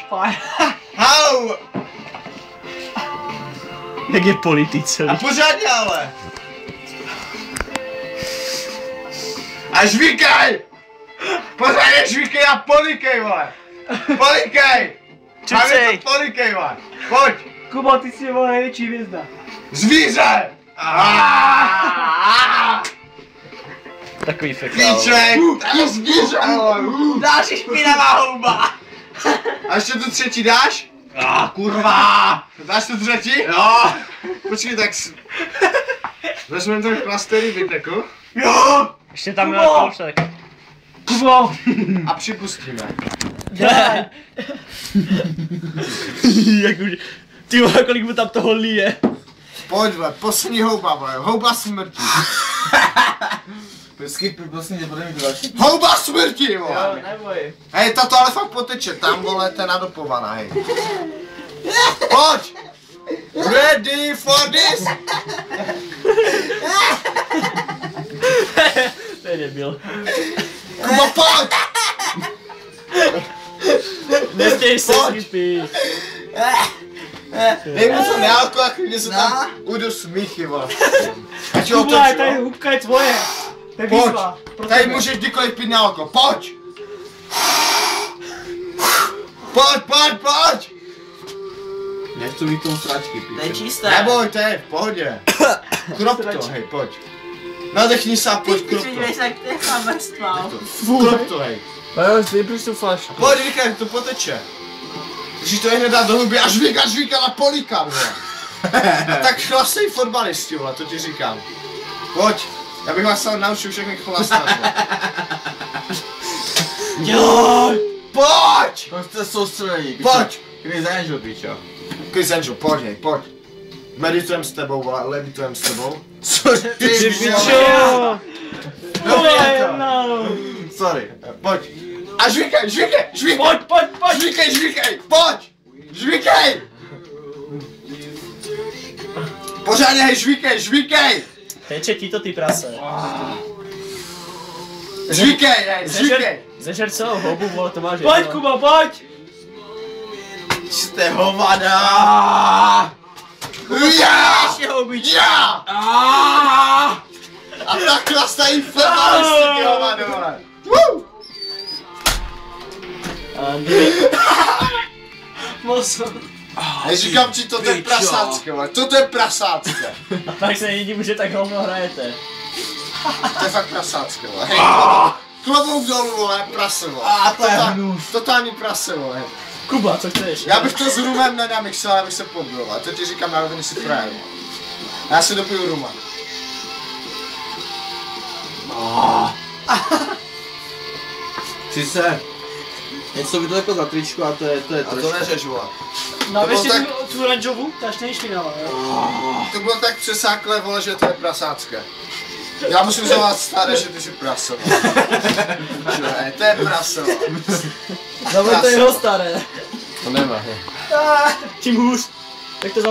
Pojď! Hau! Jak je politice. A pořádně ale! A žvíkej! Pořádně žvíkej a polikej, vole! Polikej! Čucej! Polikej, vole! Pojď! Kubo, ty jsi vole největší hvězda. Zvíře! Takový fekál. Píček! To je zvíře, vole! Další špinavá houba. A ještě tu třetí dáš? Kurva! Dáš tu třetí? Jo! Počkej, tak vezmeme ten klastery vytekl. Jo! Ještě tam Kubo! je koušek. Kubo! A připustíme. Daj. Jak už... Ty vole, kolik mu tam toho lije. Pojď, vole, poslední houba, vole, houba smrti. Počkej, vlastně nebudeme mít další. Houba smrti, vole. Jo, neboj. Hej, tato ale fakt poteče, tam, vole, to je nadopovaná, hej. Pojď! Ready for this? To je debil. Kuba, pojď! Nestěj se, Pojď. Skippy. Dej mu to nealko a klidně se tam udu smíchy, vole. Ať ho Kubo, otočí, tady vole. hubka je tvoje. To je Pojď! výzva. Pro Tady tebe. můžeš kdykoliv pít nealko, pojď! Pojď! Nechci mít tomu sračky, To je píče. čisté. Neboj, to je v pohodě. Krop to, hej, pojď. Nadechni se a pojď, krop to. Ty jak techna mrtvá. Krop to, hej. Jo, vypíš tu flašku. Pojď, říkaj, to poteče. Musíš to hned dát do huby a žvíka na políka, vole. A tak chlastejí fotbalisti, vole, to ti říkám. Pojď, já bych vás ale naučil všechny chlastat, vole. Jo! Pojď! Jste soustředění. Pojď! Když zanžil, píčo. Chris Angel, pojď, hej, pojď. Meditujem s tebou, vole, levitujem s tebou. Cože Ty Čo? Vole, no. Sorry, pojď. A žvíkej! Pojď! Žvíkej! Pořádně, hej, žvíkej! Teče ti to, ty prase. Žvíkej! Zežer celou houbu, vole, to máš Pojď, jedno. Kubo, pojď! jste hovada. Já! Ještě houbičku. Já! A tak klastají fotbalisti, ty hovado, vole. Woo! Moso. Neříkám ti, toto je prasácké, vole, toto je prasácké. A pak se nedivím, že tak hovno hrajete. To je fakt prasácké, vole. Hej, klobouk dolů, vole, prase, vole. To je hnus. Totální prase, vole. Kuba, co chceš? Já bych to s rumem nenamixoval, abych se pobil, a to ti říkám, já rovně si frajer. Já si dopiju ruma. Sice. Něco by to jako za tričku a to je A to trošku. neřeš, vole. No a To bylo ještě tak- tu oranžovou, ta ještě není špinavá, jo? To bylo tak přesáklé, vole, že to je prasácké. Já musím za vás staré, že ty jsi prase, vole. Ne, to je prase, vole. Dobře, to je jeho staré. To nemá. Tím hůř. Tak to